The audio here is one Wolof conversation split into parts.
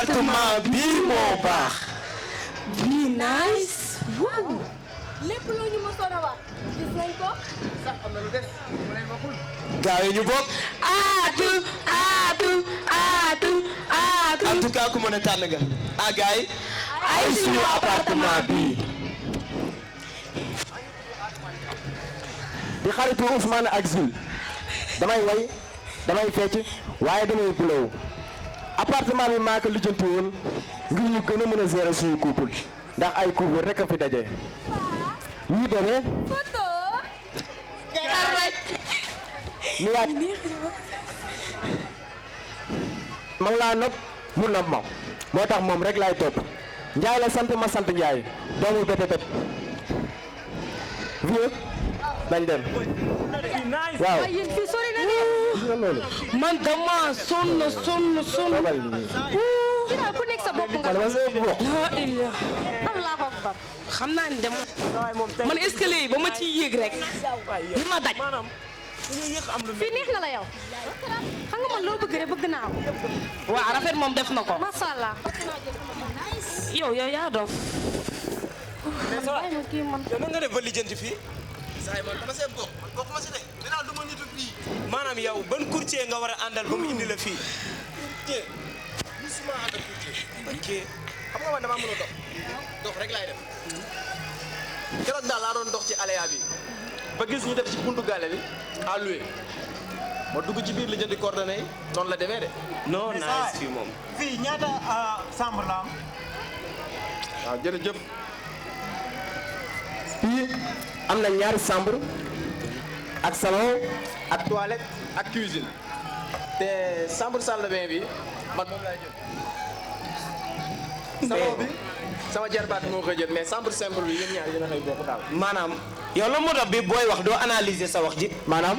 appartement bii moo baax. bii nice. wow. lépp loo ñu mësoon a wax gis nañ ko. sax am na lu des mu ne ma xul. gaaw yi ñu bokk. en tout cas ku mën a tànn nga. ah gars yi. ay suñu appartement bii. di xaritu Ousmane ak Zul damay way damay fecc waaye damay bulow appartement bi maa ko lijjanti woon ngir ñu gën a mën a gérer suñu couple ndax ay couple rek a fi daje ñu demee photo. ni yaat ma ngi laa nopp mu nopp ma moo tax moom rek laay topp Njaay la sant ma sant Njaay doomu bete bet vieux dañ dem waaw ay yéen fii sori na de. gis nga loolu man dama sonn. toogal nii ginnaaw ku nekk sa bopp nga. wala ma see bokk la ilaha. Allahu akbar. xam naa ne dem man escalier yi ba ma ciy yéeg rek li ma daj. fii neex na la yow. xam nga man loo bëgg rek bëgg naa ko. waaw rafet moom def na ko. macha allah. yow yaa dof. bàyyi ma kii man. yow nan nga def ba lijjanti fii saa yi man dama see bokk man bokkuma si de. dinaa du ma nitu fii. maanaam yow ban courtier nga war a àndal ba mu indi la fii. te musuma ànd ak tuuti. ok xam nga man damaa mën a dox. dox rek laay def. keroog daal laa doon dox ci aléa bi. ba gis ñu def ci buntu gàlle bi à louer. ma dugg ci biir li jëndi coordonnées yi noonu la demee de. non nice fii moom. fii ñaata chambre la am. waaw jërëjëf. fii am na ñaari chambre ak salon ak toilette ak cuisine. te chambre salle de bain bi man moom laay jël. salon bi sama jarbaat moo koy jël mais chambre simple bi yéen ñaar yéen a koy bokk daal. maanaam yow la moo tax bi booy wax doo analyser sa wax ji. maanaam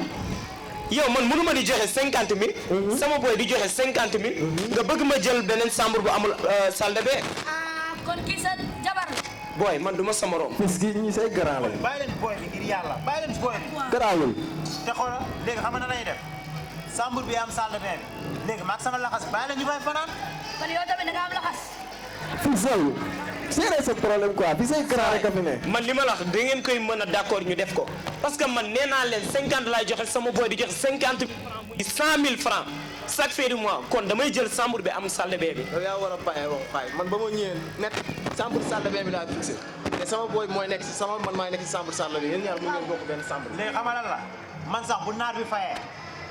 yow man mënu ma di joxe 50 000. sama booy di joxe 50 000. nga bëgg ma jël beneen chambre bu amul salle de bain. kon kii sa jabar la. booy man du ma sama morom. fis gi ñi say grand la bàyyi leen booy bi ngir yàlla bàyyi leen booy bi. garaawul te xoolal léegi xam nga nan lañuy def chambre bi am salle de bain bi léegi maag sama laxas bàyyi leen ñu fay fanaan. kon yow tamit da nga am laxas. fii sew c'est sa problème quoi fii say grand rek a fi ne man li ma la wax da ngeen koy mën a d'accord ñu def ko parce que man nee naa leen 50 laay joxe sama boy di joxe 50 000 muy 100 000 francs chaque fin du mois kon damay jël chambre bi am salle de bain bi. yow yaa war a bàyyi wax bàyyi man ba ma ñëwee net chambre salle de bain bi laa fixé te sama booy mooy nekk si sama man maay nekk si chambre salle de bain yéen ñaar mu ngeen bokk benn chambre. léegi xam nga lan la man sax bu naar bi fayee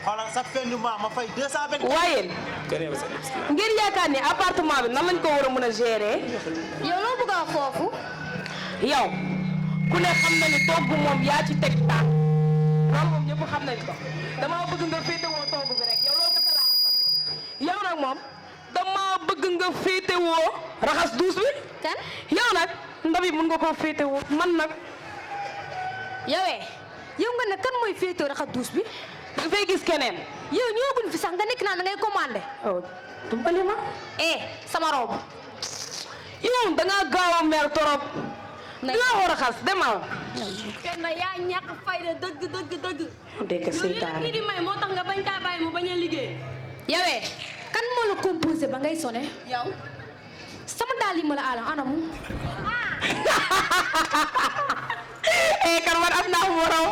xoolal chaque fin du mois ma fay 220. waaye ngir yaakaar ni appartement bi nan lañ ko war a mën a gérer. yow loo bëgg a wax foofu. yow ku ne xam na ni togg moom yaa ci teg taal loolu moom ñëpp xam nañ ko dama bëgg nga féetewoo togg bi rek yow loolu kese laa la sant yow nag moom dama bëgg nga féetewoo raxas duus bi. kan yow nag ndab yi mën nga koo féetewoo man nag. yow nga ne kan mooy féetewoo raxas douche bi. nga fay gis keneen. yow ñëwaguñ fi sax nga nekk naa da ngay commandé. oh tumbali ma. sama robe. yow da ngaa gaaw a mer torop. dinaa ko raxas demal. kenn yaa ñàkk fayda dëgg. dégg seytaane loolu di may moo tax nga bañ kaa bàyyi mu bañ a liggéey. yowee kan moo la composé ba ngay sonné. yow sama daal yi ma la aala anamu. kan man am naa morom.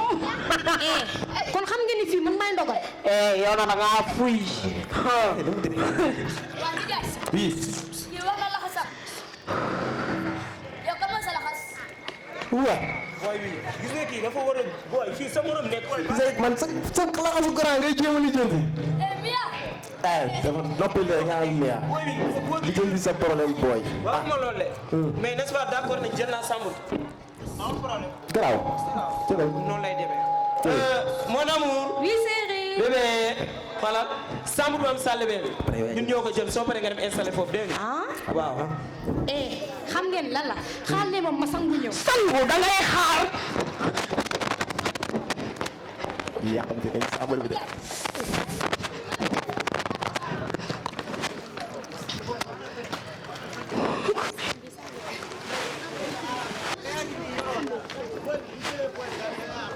kon xam ngeen ni fii man may ndogal. yow na da ngaa fuy. waa di jaay. oui yow wax nga laxasam. yow kan mooy sa laxas. waaw booy bi gis nga kii dafa war a booy fii sa morom nekk. say man sa laxasu grand ngay jéem a lijjanti Mia. dafa noppil de nga am Mia lijjanti sa problème booy wax ma loolu de. mais n'est-ce pas d'accord nañ jël naa chambre. garaaw jëlal noonu lay demee. mon amour. oui chérie. bébé voilà chambre bu am salle de bain bi ñun ñoo ko jël soo paree nga dem installé foofu dégg nga. waaw. xam ngeen lan la xaar leen ma sangu ñëw. sangu da ngay xaar. yaa xam te ne chambre bi de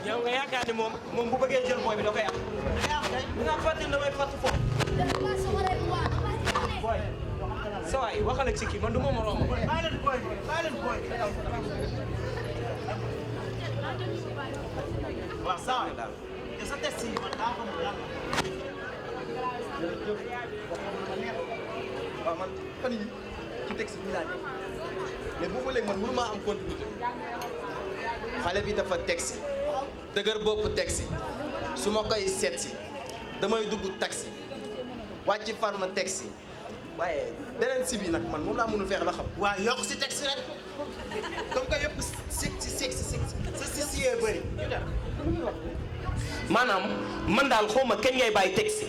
yow nga yaakaar ni moom bu bëggee jël booy bi da koy am. nga fàttali damay fàttali foofu. booy sa waay waxal ak ci kii man du ma moroom. bàyyi leen booy bi bàyyi leen booy bi. waaw saa waay daal yow sa test yi man daa xamul lan la. waaw man fan yii ci texte bi laa nekk mais boobu léegi man mënumaa am continuité xale bi dafa texte dëgër bopp texte su ma koy seet si damay dugg taxi wàcc farma texte waaye beneen si bi nag man moom laa mënul feex ba xam. waaw yokk si texte rek comme que yëpp si sa si yee bëri. maanaam man daal xaw ma kañ ngay bàyyi texte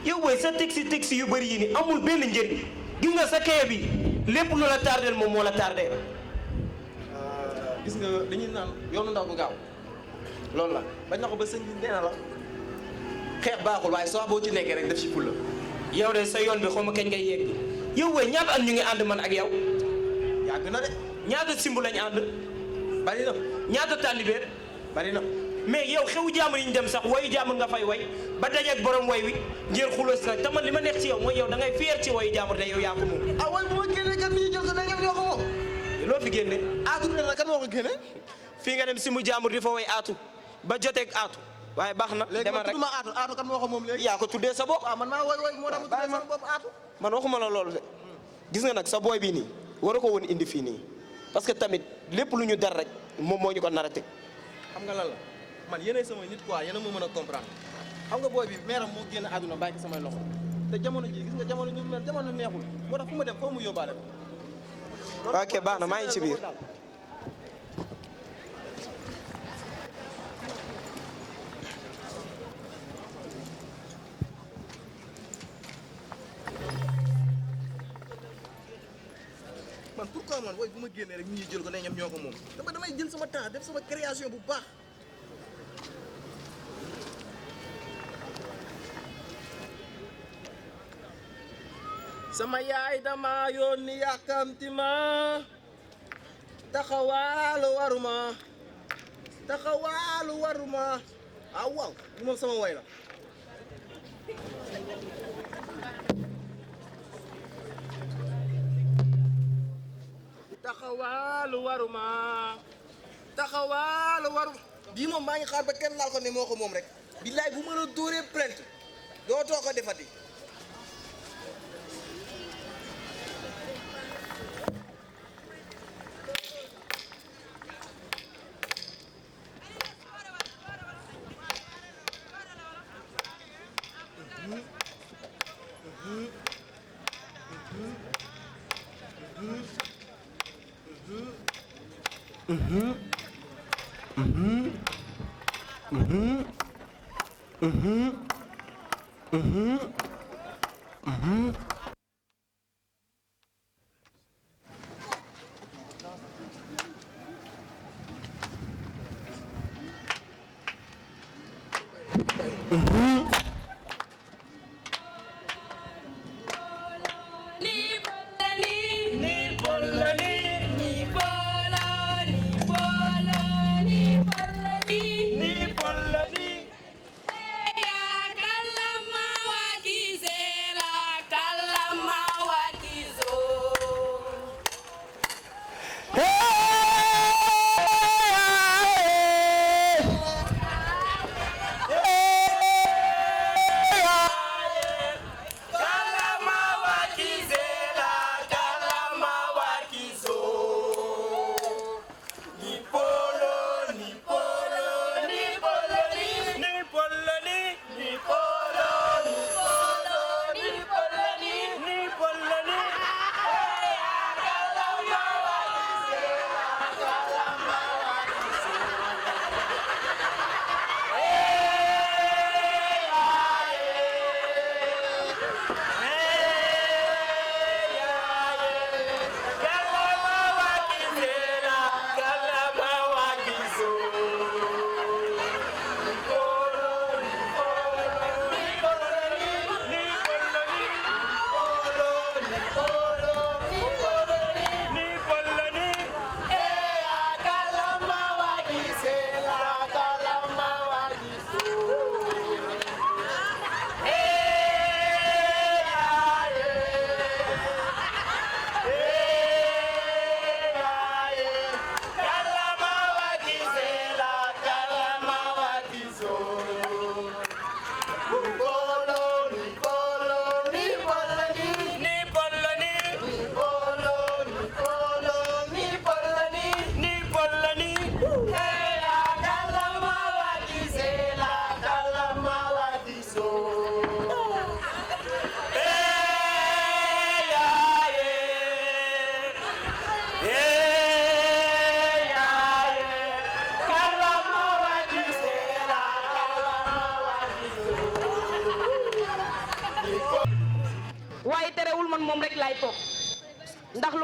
yow booy sa texte yu bëri yi ni amul benn njëriñ gis nga sa kay bi lépp lu la tardeel moom moo la tardeel. gis nga dañuy naan yoonu ndaw bu gaaw loolu la bañ na ko ba sëñ bi nee na la xeex baaxul waaye soo boo ci nekkee rek def ci fulla. yow de sa yoon bi xaw ma kañ ngay yegg yow booy ñaata at ñu ngi ànd man ak yow yàgg na de ñaata simbu lañ ànd bari na ñaata tàllibéer bari na. mais yow xewu jaamur yi ñu dem sax wayu jaamur nga fay way ba dajeeg borom way wi ngeen xuloos nag te man li ma neex ci yow mooy yow da ngay fier ci wayu jaamur te yow yaa ko moom. ah waaye bu ma génnee kat mi ñu jël ko da ngeen ñoo ko moom. loo fi génne. aatu bi nag kan moo ko génne. fii nga dem simbu jaamur di fa way aatu ba joteeg aatu waaye baax na. léegi demal man rek tudduma aatu kan moo ko moom léegi. yaa ko tuddee sa bopp. waaw man maa woy moo tax ma tuddee sama bopp aatu. man waxuma la loolu de gis nga nag sa booy bii nii waru ko woon indi fii nii parce que tamit lépp lu ñu dar rek moom moo ñu ko nar a teg. xam nga lan la man yéenay sama nit quoi yéen a ma mën a comprendre xam nga booy bi meeram moo génn àdduna bàyyi ko samay loxo te jamono ji gis nga jamono ñu mel jamono neexul moo tax fu ma dem foo mu yóbbaale ko. ok baax na maa ngi ci biir. man pourquoi man booy bu ma génnee rek ñu jël ko ne ñoom ñoo ko moom damay jël sama temps def sama création bu baax. sama yaay dama yónni yàkkamti ma taxawaalu waruma ah waaw li moom sama woy la. taxawaalu waruma bii moom maa ngi xaar ba kenn laal ko ne moo ko moom rek billaay bu mën a dóoree plainte doo too ko defati.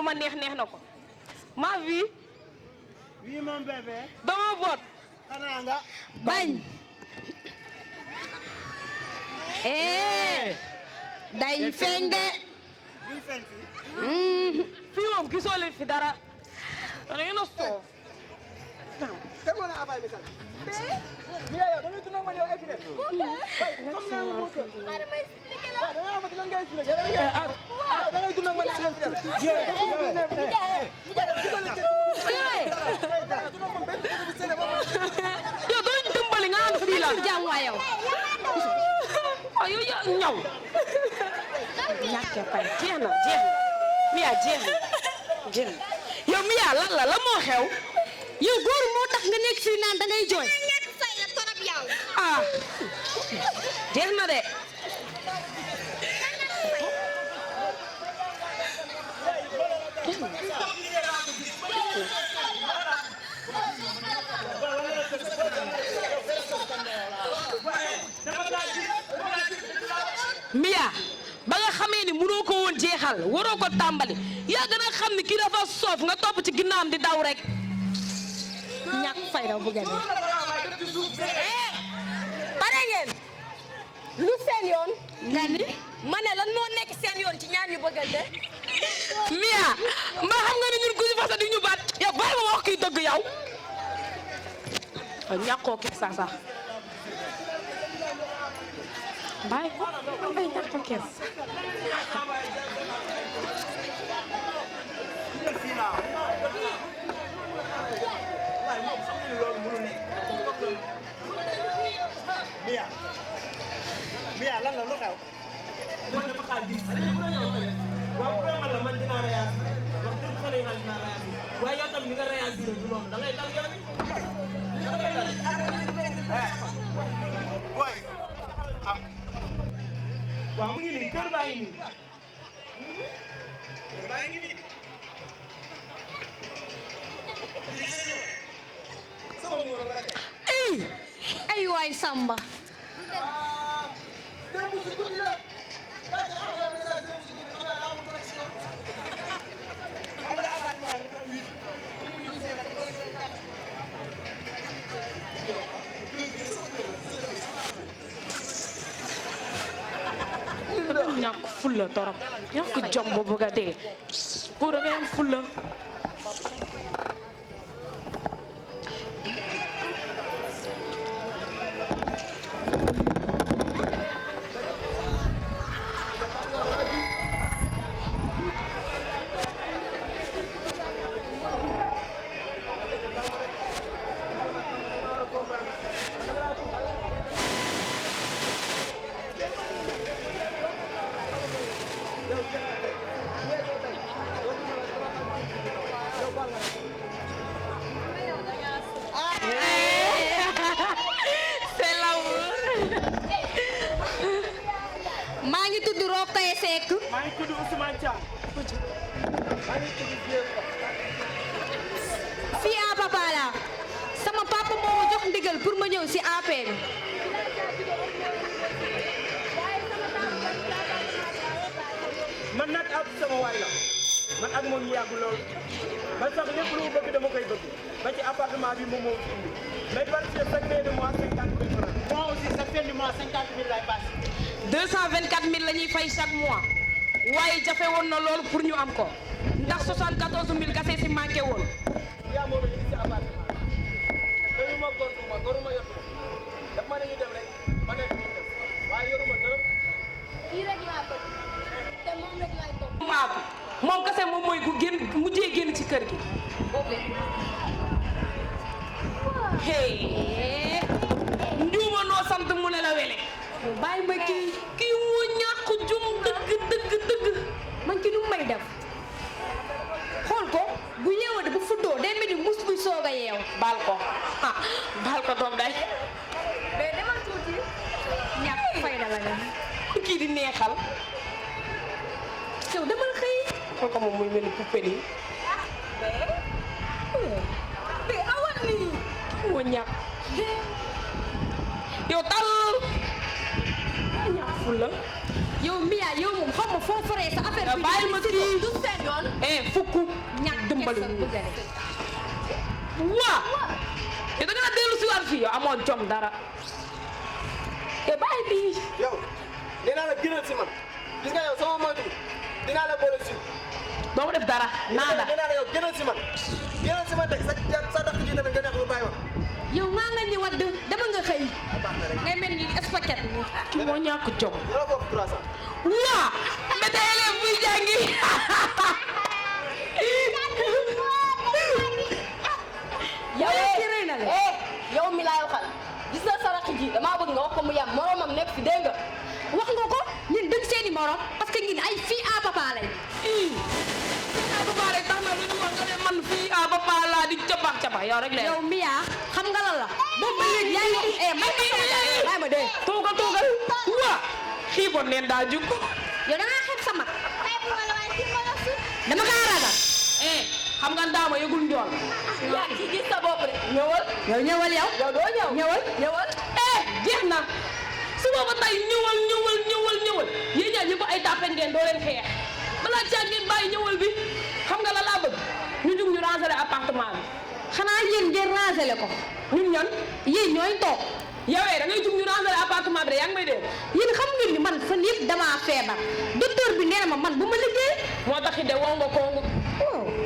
ma neex na ko ma vie. Oui mon bébé. dama boot. xanaa nga. bañ. day feeñ de. buy feeñ fi. fii moom gisoo leen fi dara. da ngeen a soof. Tegoon naa affaire bi sax. mais yow da ngay dund ak man yow expliqué. comme ne ma moo tëj. waaw da ngay amati lan ngay expliqué. da ngay dund ak man expliqué. yow doo ñu dimbali nga am fii la. jàmm waa yow. waaw yow yaa ñaw. ñàkk a fay jeex na. Mia jeex na. yow Mia lan moo xew. yow góor moo tax nga nekk fii naan da ngay jooy. ah jeex na de. Mia ba nga xamee ni mënoo ko woon jeexal waroo ko tàmbali yaa gën a xam ni kii dafa soof nga topp ci ginnaawam di daw rek. ñàkk fay daw bëgg a dee. pare ngeen lu seen yoon. nga ni. ma ne lan moo nekk seen yoon ci ñaar ñu bëggante. Mia mbaa xam nga ni ñun ku ñu fas di ñu baat yow bàyyi ma wax kii dëgg yow. ñàkkoo kees sax bàyyi ko ay ñàkkoo kees. Mia lan la lu xew. waaw vraiment la man dinaa réagir wax dëgg fa lay dinaa réagir waaye yow tamit ni nga réagir du noonu da ngay dal yow Boy. waaw mu ngi nii kër baa ngi nii. ay waay Samba. ñàkk fulla torop ñàkk jom bu bëgg a dee pour da ngay am fulla. maa ngi tudd Rokhaya Seck. maa ngi tudd Ousmane Thiam. fii à papa la sama papa moo ma jox ndigal pour ma ñëw si APR. man nag ab sama waay la man ak moom yàgg lool man sax lépp lu mu bëgg dama koy bëgg ba ci appartement bi moom moo fi indi mais parce que chaque fin de mois 50 000 francs. Moi aussi chaque fin du mois 50 000 lay passe. 224 000 la ñuy fay chaque mois waaye jafe woon na loolu pour ñu am ko ndax 74 000 kese si manqué woon. yaa moom ñu ngi ci appartement dañu ma goruma yotuma daf ma ne ñu dem rek ma ne ñu dem waaye yoruma dërëm. kii rek laa bëgg te moom rek laay topp. maatu moom kese moom mooy ku génn mujjee génn ci kër gi. hey njuuma noo sant mu ne la wele. bàyyi ma kii moo ñàkk jum dëgg. man ki nu may def xool ko bu yeewoo bu fuddoo day mel ni mus buy soog a yeew. baal ko ah baal ko doom day. mais demal tuuti ñàkk fayda la nga. kii di neexal. yow demal xëy. xool ko moom muy mel ni poupée nii. mais awal nii. moo ñàkk. yow tal. ñàkk fulla yow Mia yow moom xaw ma foo faree sa affaire bi. bàyyi ma kii du seen yoon. fukk ñàkk dimbali sa bëgg a def. waa te da nga dellu si waat fii yow amoo jom dara bàyyi bii yow nee naa la gënal si man gis nga yow sama moytu dinaa la boole si. doo ko def dara naada nee naa la yow gënal si man teg sa dàq ji tamit nga neex lu bàyyi ma. yow maa nga ñu wadd dama nga xëy. ngay mel ni espaket ni. ki moo ñàkk jom yow foofu 300. waa mbete élève buy jàngi yow mi laay waxal gis na sa rakk ji damaa bëgg nga wax ko mu yem moromam nekk fi dégg nga. wax nga ko ñun duñ seeni morom parce que ñun ay fii à papa lañ. fii à papa rek tax na lu ñu wax nga ne man fii à papa laa di cabax yow rek leen yow Mia xam nga lan la. boobu ba léegi yaa ngi may ma dee. toogal waa xiiboon neen daa jug yow da ngaa xeeb sa mag. dama kaa ragal. xam nga ndaama yëgul njool yaa ngi ci gis sa bopp de ñëwal. yow ñëwal yow. yow doo ñëw. ñëwal. jeex na suba ba tey ñëwal yéen ñaa ñëpp ay tàppet ngeen doo leen xeex balaa caa ngeen bàyyi ñëwal bi xam nga la laa bëgg ñu jug ñu ranger appartement bi xanaa yéen ngeen ranger ko. ñun ñan yéen ñooy toog. yowee da ngay jug ñu ranger appartement bi de yaa ngi may dégg yéen xam ngeen ni man fan yëpp damaa feebar docteur bi nee na ma man bu ma liggéey. moo tax it de woo nga kongu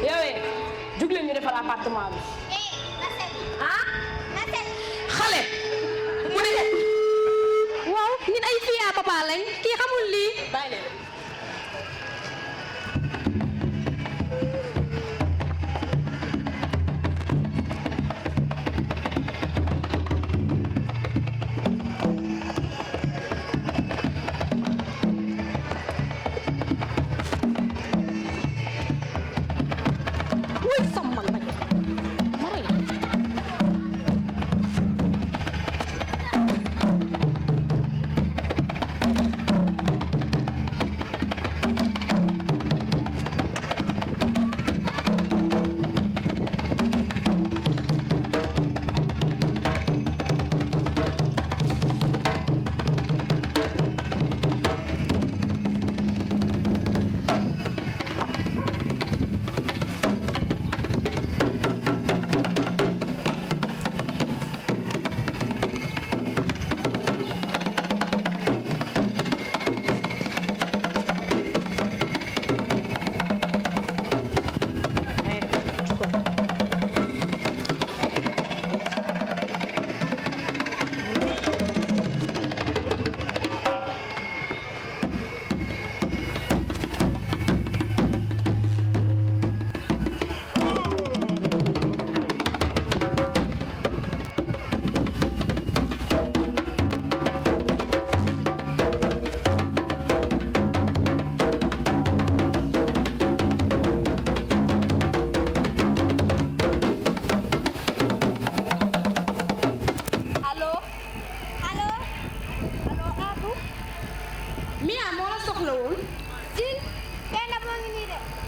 yowee jug leen ñu defal appartement bi xale mu ne waaw ñun ay fii à papa lañ kii xamul lii. bàyyi leen. wuy sama lañ ma rey la.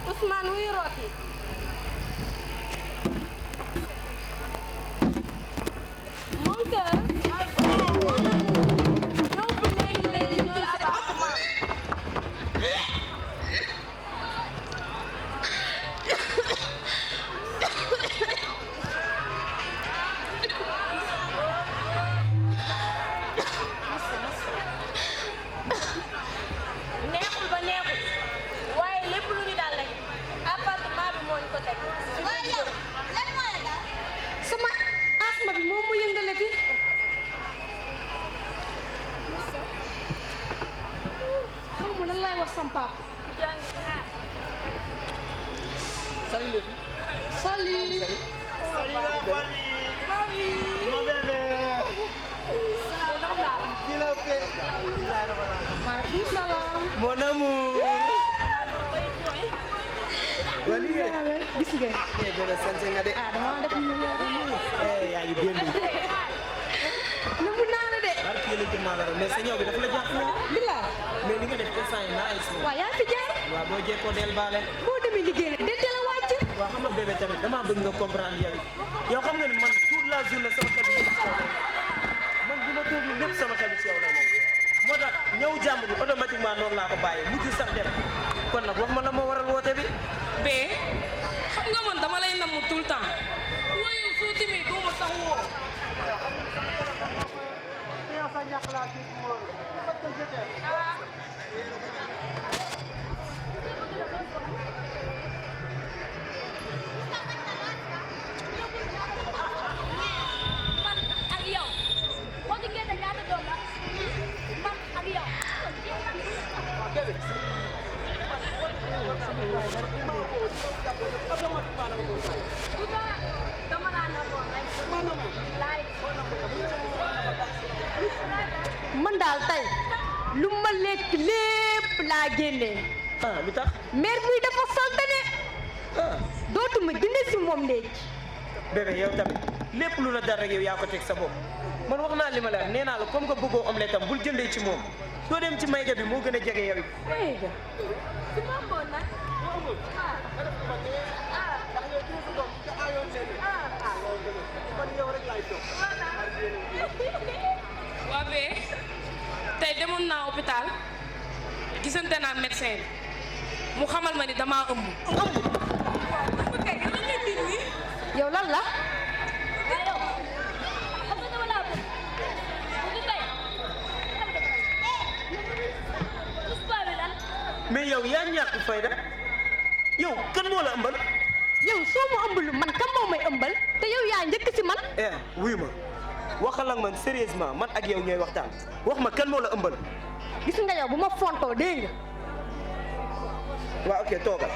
Ousmane wuy rooti. Mon cœur. ñëw fi léegi ñëw si appartement. neexul ba neexul waaye lépp lu ñu daal rek appartement bi moo ñu ko teg. waaye yow lan moo la daal. sama asma bi moom mu yëngale fi xaw ma lan laay wax sama papa. Salut les filles. Salut. Mon bébé. Qui l'a fait? Maaleykum salaam. Mon amour. Wali nga. gis nga. Eh bébé sant nga de. ah dama def ñu Eh yaa ngi bien bi. nangu naa la de. Barki yële jëm naa la rek mais sa ñëw bi dafa la jàpp na. bilaa. Mais li nga def instant yi nice na. waaw yaa fi jaar. Waaw boo jekkoo del baale. boo demee liggéey de teel a wàcc. waaw xam nga bébé tamit damaa bëgg nga comprendre yow it yow xam nga ni man toute la journée sama xel bi ci yow la man bu ma toog lépp sama xel bi ci yow la nekk moo tax ñëw jàmm bi automatiquement noonu laa ko bàyyee mujj sax dem kon nag wax ma la moo waral woote bi. bee xam nga man dama lay namm tout le temps waaye soo demee doo ma sax woo. man ak yow boo ci génne ñaata doom la man ak yow. dama laa namoon rek. man daal tey lu ma lekk lépp laa génnee. ah lu tax. mère bi dafa salte ne. dootuma dindi si moom léegi. bébé yow tamit lépp lu la dara rek yow yaa ko teg sa bopp man wax naa li ma la wax nee naa la comme que bëggoo omelette am bul jëndee ci moom doo dem ci mayga bi moo gën a jege yow it. mayga su ma amoon nag. waa bee tey demoon naa hôpital gisante naa médecin bi mu xamal ma ni damaa ëmb. ëmb kay yow lan ngay tiit nii. yow lan la. mais yow yaa ñàkk fayda yow kan moo la ëmbal. yow soo ma ëmbalu man kan moo may ëmbal te yow yaa njëkk si man. wuyu ma waxal ak man sérieusement man ak yow ñooy waxtaan wax ma kan moo la ëmbal. gis nga yow bu ma fontoo dégg nga. waaw ok toogal.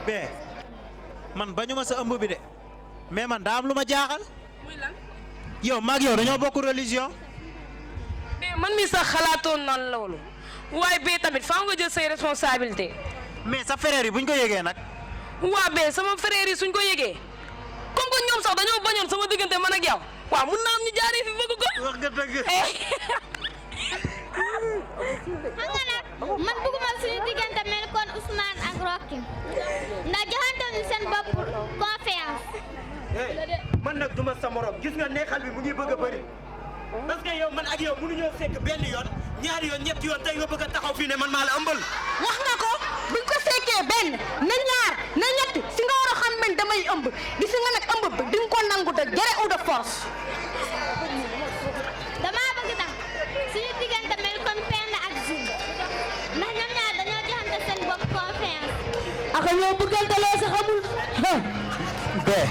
bee man bañu ma sa ëmb bi de mais man daa am lu ma jaaxal. muy lan. yow maag yow dañoo bokk religion. mais man mi sax xalaatoon nan loolu waaye bee tamit faa nga jël say responsabilité. mais sa frère yi buñ ko yëgee nag. waa bee sama frère yi suñ ko yëgee comme que ñoom sax dañoo bañoon sama diggante man ak yow waaw mun naa am ñu jaaree fi bëgg ko. wax nga dëgg. xam nga nag man bëgguma suñu diggante mel kon Ousmane ak Rocky ndax joxante ñu seen bopp confiance. man nag duma sa morom gis nga neexal bi mu ngi bëgg a bëri parce que yow man ak yow mënuñoo sekk benn yoon ñaari yoon ñetti yoon tey nga bëgg a taxaw fii ne man maa la ëmbal. wax nga ko buñ ko sekkee benn na ñaar na ñett si nga war a xam man damay ëmb di si nga nag ëmb bi di nga ko nangu de jere ou de force. damaa bëgg tax suñu diggante mel kon Penda ak Zul ndax ñoom ñaar dañoo joxante seen bopp confiance. ak ñoo bëggante loo sa xamul. bee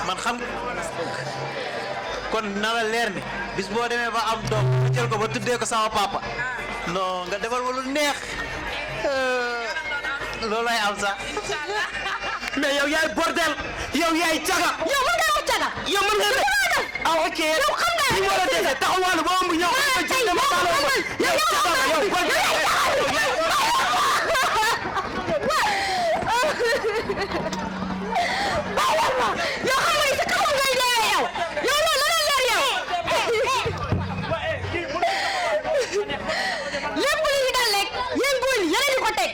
man xam kon na la leer ni bis boo demee ba am doom nga jël ko ba tuddee ko sama papa non nga defal ma lu neex loolay am sax. mais yow yaay bordel yow yaay caga. yow mën ngaa wax caga. yow mën nga def ah ok yow xam naa li war a dese taxawaalu ba ëmb ñëw ba jël dama taaloo ma yow caga la yow bordel. yow xam nga sa kaw ngay leer yow yow loolu la leer yow. lépp lu ñu dal rek yéen góor ñi yéen a ñu ko teg.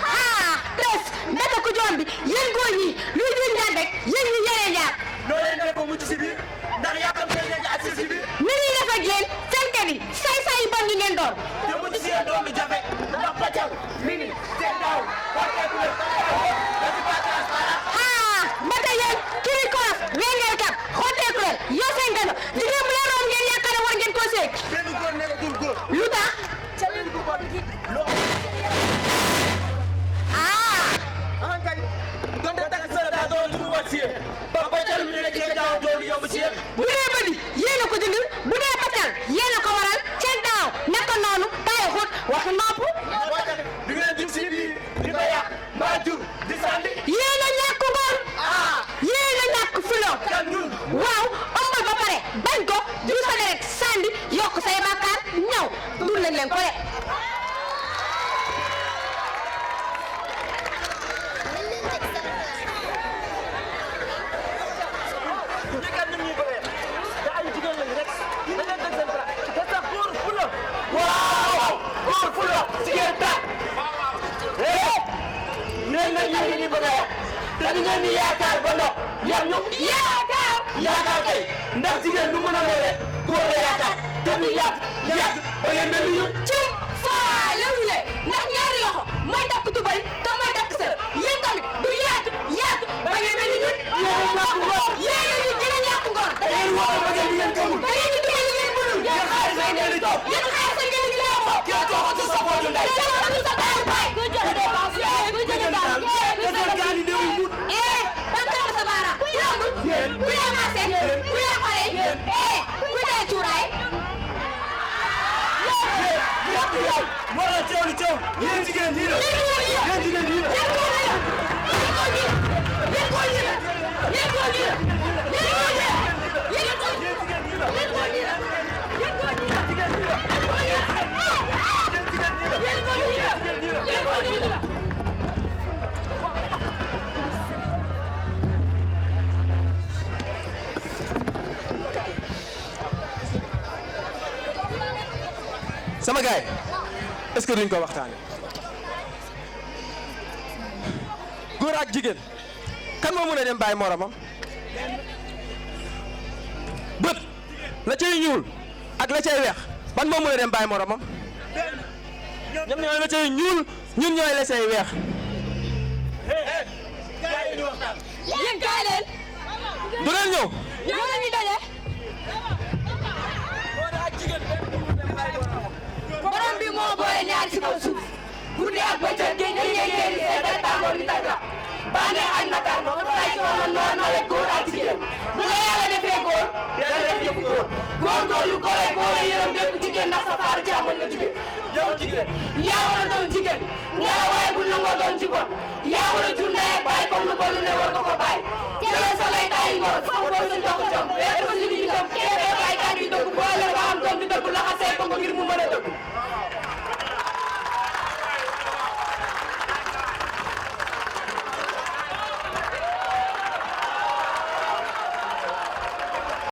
ah tres ndaka ku joom bi yéen góor ñi luy duñ daan rek yéen ñi yéen a jaar. noo leen def ba mucc si biir ndax yaakaar naa ne ak si biir. ni ñuy def ak yéen fenkat yi say yu bon yi ngeen doon. te mucc si yéen doon lu jafe ndax pàccal mini seen daaw waxeeku la ah ba tey yéen kii koos wengeel kat xotteeku leen yow seen gano jigéen bu leen room ngeen yaakaar ne war ngeen koo seeg. benn góor nekkatul góor. lu tax. ah kay donte takk sa daa doon lu mu war si yéen ba pàccal mi ne cee daaw doon yomb si yéen. bu dee bëdi yéen a ko jëndul bu dee patal yéen a ko waral ceeb daaw naka noonu taay xut waxi nopp. di ngeen jug si biir di ko yàq mbaa jur di sànni. yéen a ñàkk ngor. yéen a ñàkk filo. kan ñun. waaw ëmbal ba pare bañ ko jur sa deret sànni yokk dee te di ngeen di yaakaar ba ndox yam ñu yaakaar kay ndax jigéen du mën a loolee góor la yaakaar te du yàgg ba ngeen mel ni ñu ci faa lewule ndax ñaari loxo mooy takk tubay te mooy takk sër yéen tamit du yàgg ba ngeen mel ni ñun yéen ñu gën a ñàkk ngor yéen wax ba ngeen di ngeen gëmul da ngeen di dugal li ngeen mënul yéen xaalis ay ngeen di toog yéen xaalis sa ngeen di laa ko kenn toogatu sa booju ndey sa baaru baay ku joxe dépense ku joxe ban sa baara ku yàggul ku yamaase ku yàqale ku tey cuuraay moo la coow li coow yéen jigéen ñi la yéen jigéen ñi la sama gars yi est-ce que duñ ko waxtaane góor ak jigéen kan moo mën a dem bàyyi moromam bët la cay ñuul ak la cay weex ban moo mën a dem bàyyi moromam ñoom ñooy la cay ñuul ñun ñooy la cay weex yéen kaay leen du leen ñëw ñoo leen di daje borom bi moo boole ñaari ci kaw suuf guddi ak bëccëg géej gi ngeen di seetal tàngoor bi tàggat bànneex ak naqar moo ko tay coono noonu góor ak jigéen bu la yàlla defee góor yàlla def yëfu góorgóorlu góore góore yërëm bépp jigéen ndax sa faaru càmmoñ nga jigéen yow jigéen yaa war a doon jigéen nga waaye bu nangoo doon ci bon yaa war a jur ndey ak bàyyi comme lu ko lu ne war nga ko bàyyi jëlee sa lay tayi ngor sa ko sa jox jom wéeru si li ñu jom kee bàyyi kat yi dëgg boole ba am doom di dëgg laxasee ko ngir mu mën a dëgg